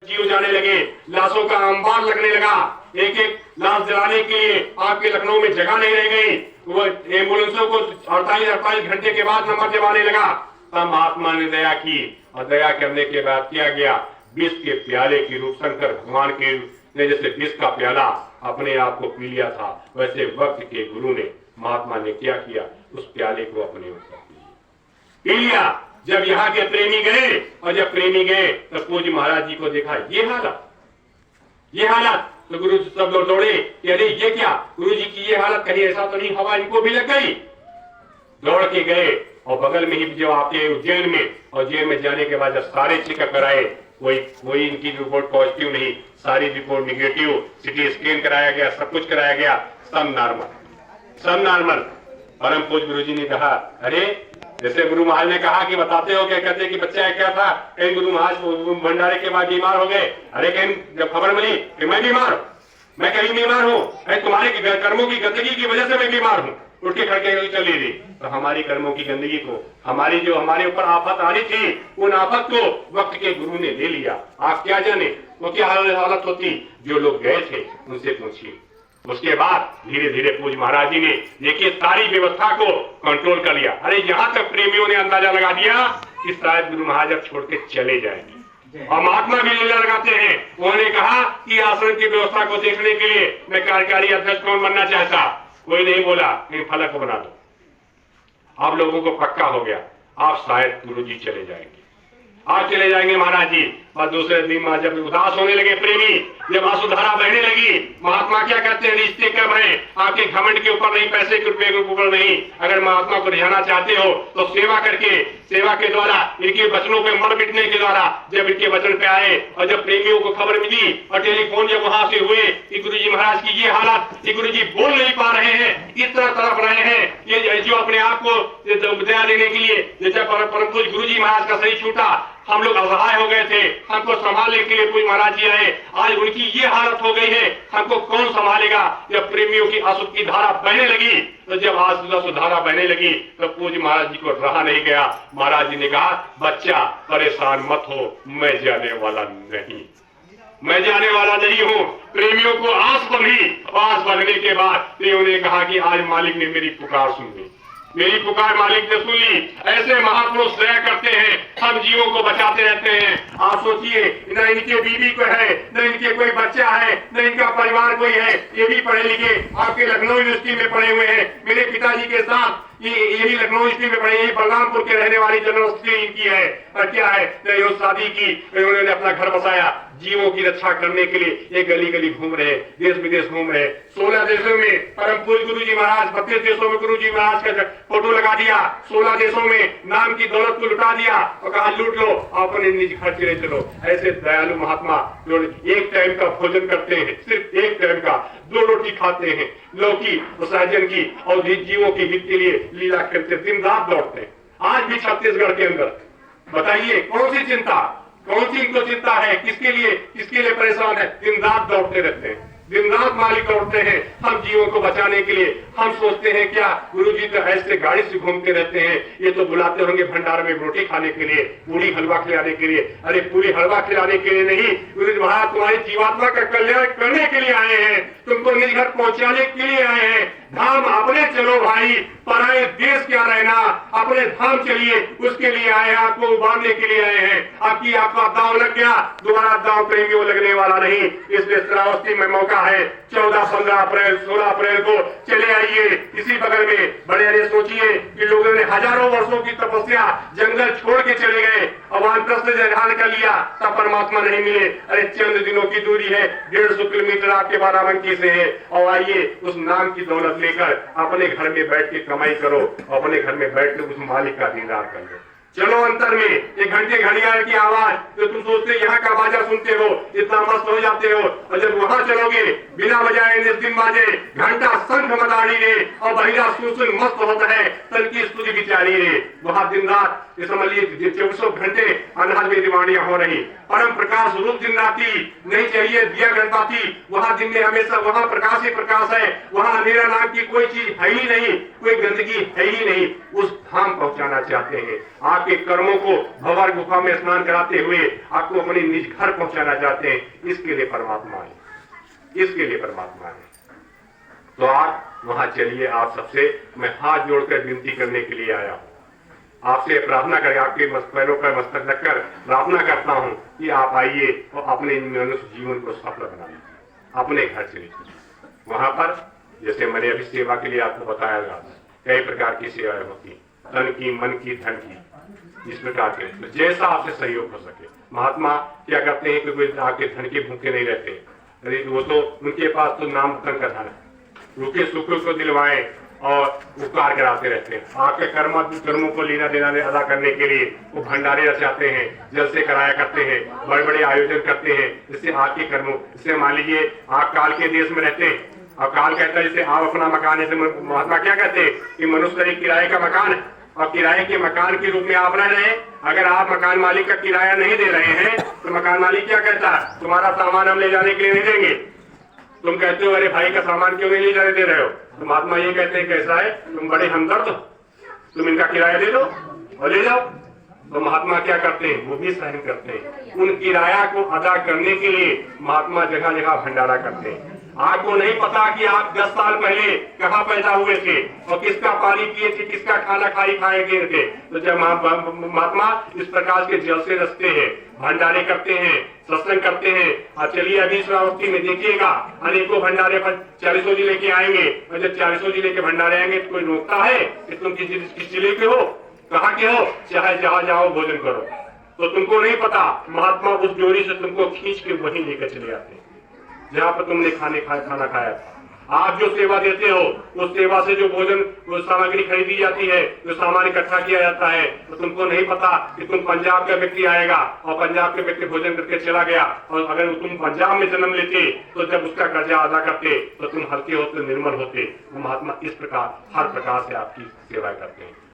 जीव जाने लगे, लाशों का अंबार लगने लगा। एक एक लाश जलाने के लिए आपके लखनऊ में जगह नहीं रह गई। वो एम्बुलेंसों को 48 घंटे के बाद नंबर जब आने लगा, तब महात्मा ने दया की, और दया करने के बाद किया गया, विष के प्याले की रूप शंकर भगवान के ने जैसे विष का प्याला अपने आप को पी लिया था, वैसे वक्त के गुरु ने, महात्मा ने क्या किया, उस प्याले को अपने ऊपर पी लिया। जब यहाँ के प्रेमी गए, और जब प्रेमी गए तो पूज्य महाराज जी को देखा ये हालत, तो गुरु जी सब लोग दौड़े कि अरे ये क्या, गुरु जी की ये हालत, कहीं ऐसा तो नहीं हवा इनको भी लग गई। दौड़ के गए और बगल में ही जो आते उज्जैन में, और जेल में जाने के बाद जब सारे चेकअप कराए, कोई इनकी रिपोर्ट पॉजिटिव नहीं, सारी रिपोर्ट निगेटिव, सिटी स्कैन कराया गया, सब कुछ कराया गया, सब नॉर्मल। परम पूज्य गुरु जी ने कहा, अरे जैसे गुरु महाराज ने कहा कि बताते हो क्या, कहते कि बच्चा क्या था, कहीं गुरु महाराज भंडारे के बाद बीमार हो गए। अरे कहीं जब खबर मिली कि मैं बीमार, मैं कहीं बीमार हूँ, तुम्हारे कर्मों की गंदगी की वजह से मैं बीमार हूँ, उठ के खड़के चली रही। तो हमारी कर्मों की गंदगी को, हमारी जो हमारे ऊपर आफत आनी थी, उन आफत को वक्त के गुरु ने ले लिया। आप क्या जाने वो क्या हालत होती, जो लोग गए थे उनसे पूछिए। उसके बाद धीरे धीरे पूज्य महाराज जी ने देखिए सारी व्यवस्था को कंट्रोल कर लिया। अरे यहाँ तक प्रेमियों ने अंदाजा लगा दिया कि शायद गुरु महाराज अब छोड़ के चले जाएंगे, और महात्मा भी लीला लगाते हैं। उन्होंने कहा कि आश्रम की व्यवस्था को देखने के लिए मैं कार्यकारी अध्यक्ष कौन बनना चाहता, कोई नहीं बोला, नहीं फलक बना दो। आप लोगों को पक्का हो गया, आप शायद गुरु जी चले जाएंगे, आप चले जाएंगे महाराज जी। और दूसरे दिन जब उदास होने लगे प्रेमी, जब आंसुधारा बहने लगी, महात्मा क्या कहते हैं, रिश्ते कब हैं, आपके घमंड के ऊपर नहीं, पैसे के रुपए के ऊपर नहीं। अगर महात्मा को रिझाना चाहते हो तो सेवा करके, सेवा के द्वारा, इनके वचनों पे मर मिटने के द्वारा। जब इनके वचन पे आए और जब प्रेमियों को खबर मिली और टेलीफोन जब वहां से हुए कि गुरु जी महाराज की ये हालत, ये गुरु जी बोल नहीं पा रहे हैं, इस तरह तड़प रहे हैं, ये जो अपने आप को दया देने के लिए, जैसे परम पूज्य गुरु जी महाराज का शरीर छूटा, हम लोग असहाय हो गए थे, हमको संभालने के लिए पूज्य महाराज जी आए, आज उनकी ये हालत हो गई है, हमको कौन संभालेगा। जब प्रेमियों की आंसू की धारा बहने लगी, तो जब आंसू धारा बहने लगी तो पूज्य महाराज जी को रहा नहीं गया। महाराज जी ने कहा, बच्चा परेशान मत हो, मैं जाने वाला नहीं हूँ। प्रेमियों को आस बढ़ी, आस बढ़ने के बाद प्रेमियों ने कहा कि आज मालिक ने मेरी पुकार सुन ली, मेरी पुकार मालिक ने सुन ली। ऐसे महापुरुष दया करते हैं, हम जीवों को बचाते रहते हैं। आप सोचिए, न इनके बीवी को है, न इनके कोई बच्चा है, न इनका परिवार कोई है, ये भी पढ़े लिखे आपके लखनऊ यूनिवर्सिटी में पढ़े हुए हैं। मेरे पिताजी के साथ यही लखनऊ यूनिवर्सिटी में पढ़े, यही बलरामपुर के रहने वाली यूनिवर्सिटी इनकी है। और क्या है, शादी की, उन्होंने अपना घर बसाया, जीवों की रक्षा करने के लिए ये गली गली घूम रहे, देश विदेश घूम रहे। 16 देशों में परम पूज्य गुरु जी महाराज, 32 देशों में गुरु जी महाराज का फोटो लगा दिया, 16 देशों में नाम की दौलत को लुटा दिया और कहा लूट लो, अपने निज घर चले चलो। ऐसे दयालु महात्मा जो एक टाइम का भोजन करते हैं, सिर्फ एक टाइम का, 2 रोटी खाते हैं, लौकी और सहजन की, और जीवों के हित के लिए लीला करते, दिन रात दौड़ते हैं। आज भी छत्तीसगढ़ के अंदर बताइए कौन सी इनको चिंता है, किसके लिए परेशान है, दिन रात दौड़ते रहते हैं, दिन रात मालिक दौड़ते हैं हम जीवों को बचाने के लिए। हम सोचते हैं क्या गुरु जी तो ऐसे गाड़ी से घूमते रहते हैं, ये तो बुलाते होंगे भंडार में रोटी खाने के लिए, पूरी हलवा खिलाने के लिए। अरे पूरी हलवा खिलाने के लिए नहीं, गुरु जी महाराज तुम्हारी जीवात्मा का कल्याण करने के लिए आए हैं, तुमको निज घर पहुंचाने के लिए आए हैं। धाम अपने चलो भाई, पराए देश क्या रहना, अपने धाम चलिए, उसके लिए आए हैं, आपको उबारने के लिए आए हैं। आपका दांव लग गया, दोबारा दांव प्रेमियों लगने वाला नहीं। इसलिए श्रावस्ती में मौका है, 14, 15 अप्रैल, 16 अप्रैल को चले आइए। इसी बगल में बड़े अरे सोचिए कि लोगों ने हजारों वर्षों की तपस्या जंगल छोड़ के चले गए, वानप्रस्थ ध्यान कर लिया, तब परमात्मा नहीं मिले। अरे चंद दिनों की दूरी है, 150 किलोमीटर आपके बाराबंकी से है, और आइए उस नाम की दौलत लेकर अपने घर में बैठ के कमाई करो, अपने घर में बैठ के उस मालिक का दीदार कर लो। चलो अंतर में एक घंटे घड़ियाल की आवाज जो तुम सोचते यहाँ का बाजा सुनते हो, इतना मस्त हो जाते हो, और जब वहां चलोगे बिना बजाए निर्दिन बाजे, घंटा शंख मदारी रे और बहिरा सुन मस्त होता है, तन की स्तुति विचारी रे। वहां दिन रात ये समझ लीजिए 24 घंटे अनाज में दिवानियां हो रही। परम प्रकाश रूप दिन राती, नहीं चाहिए दिया गणपति, वहां दिन में हमेशा वहां प्रकाश ही प्रकाश है, वहां अंधेरा नाम की कोई चीज है ही नहीं, कोई गंदगी है ही नहीं। उस धाम पहुंचाना चाहते हैं आप आपके कर्मों को भंवर गुफा में स्नान कराते हुए आपको अपने निज घर पहुंचाना चाहते हैं। इसके लिए परमात्मा है, इसके लिए परमात्मा है। तो आप वहां चलिए। आप सबसे मैं हाथ जोड़कर विनती करने के लिए आया हूं, आपसे प्रार्थना करें, आपके पैरों पर मस्तक रखकर प्रार्थना करता हूं कि आप आइए और अपने मनुष्य जीवन को सफल बना लीजिए। अपने घर चलिए, वहां पर जैसे मैंने अभी सेवा के लिए आपको बताया था, कई प्रकार की सेवाएं होती, तन की, मन की, धन की, इस प्रकार के, तो जैसा आपसे सहयोग हो सके। महात्मा क्या करते हैं कि कोई आपके धन के भूखे नहीं रहते, अरे वो तो उनके पास तो नाम धन का धन है, रूखे सूखे को दिलवाएं और उपकार कराते रहते हैं। आपके कर्मों को लेना देना अदा करने के लिए वो भंडारे रचाते हैं, जलसे कराया करते हैं, बड़े बड़े आयोजन करते हैं। इससे आपके कर्मों, इससे मान लीजिए आप काल के देश में रहते हैं और काल कहता है जैसे आप अपना मकान है, महात्मा क्या कहते हैं कि मनुष्य एक किराए का मकान है और किराए के मकान के रूप में आप रह रहे हैं। अगर आप मकान मालिक का किराया नहीं दे रहे हैं तो मकान मालिक क्या कहता है, तुम्हारा सामान हम ले जाने के लिए नहीं देंगे। तुम कहते हो अरे भाई का सामान क्यों नहीं ले जाने दे रहे हो, तो महात्मा ये कहते हैं कैसा है, तुम बड़े हमदर्द हो, तुम इनका किराया दे दो और ले जाओ। तो महात्मा क्या करते हैं, वो भी सहन करते हैं। उन किराया को अदा करने के लिए महात्मा जगह जगह भंडारा करते हैं। आपको नहीं पता कि आप 10 साल पहले कहाँ पैदा हुए थे और किसका पानी पिए थे, किसका खाना खाए गए थे। तो जब महात्मा इस प्रकार के जल से रचते हैं, भंडारे करते हैं, सत्संग करते हैं। और चलिए अभी श्रावस्ती में देखिएगा अनेकों भंडारे पर 40 जिले के आएंगे और जब 40 जिले के भंडारे आएंगे तो कोई रोकता है कि तुम किस जिले के हो, कहाँ के हो, चाहे जहाँ जाओ भोजन करो। तो तुमको नहीं पता, महात्मा उस डोरी से तुमको खींच के वहीं लेकर चले जाते हैं जहाँ पर तुमने खाना खाया था। आप जो सेवा देते हो उस सेवा से जो भोजन, वो सामग्री खरीदी जाती है, जो सामान इकट्ठा किया जाता है, तो तुमको नहीं पता कि तुम पंजाब का व्यक्ति आएगा और पंजाब के व्यक्ति भोजन करके चला गया, और अगर तुम पंजाब में जन्म लेते तो जब उसका कर्जा अदा करते तो तुम हल्के होते, निर्मल होते। महात्मा इस प्रकार हर प्रकार से आपकी सेवा करते हैं।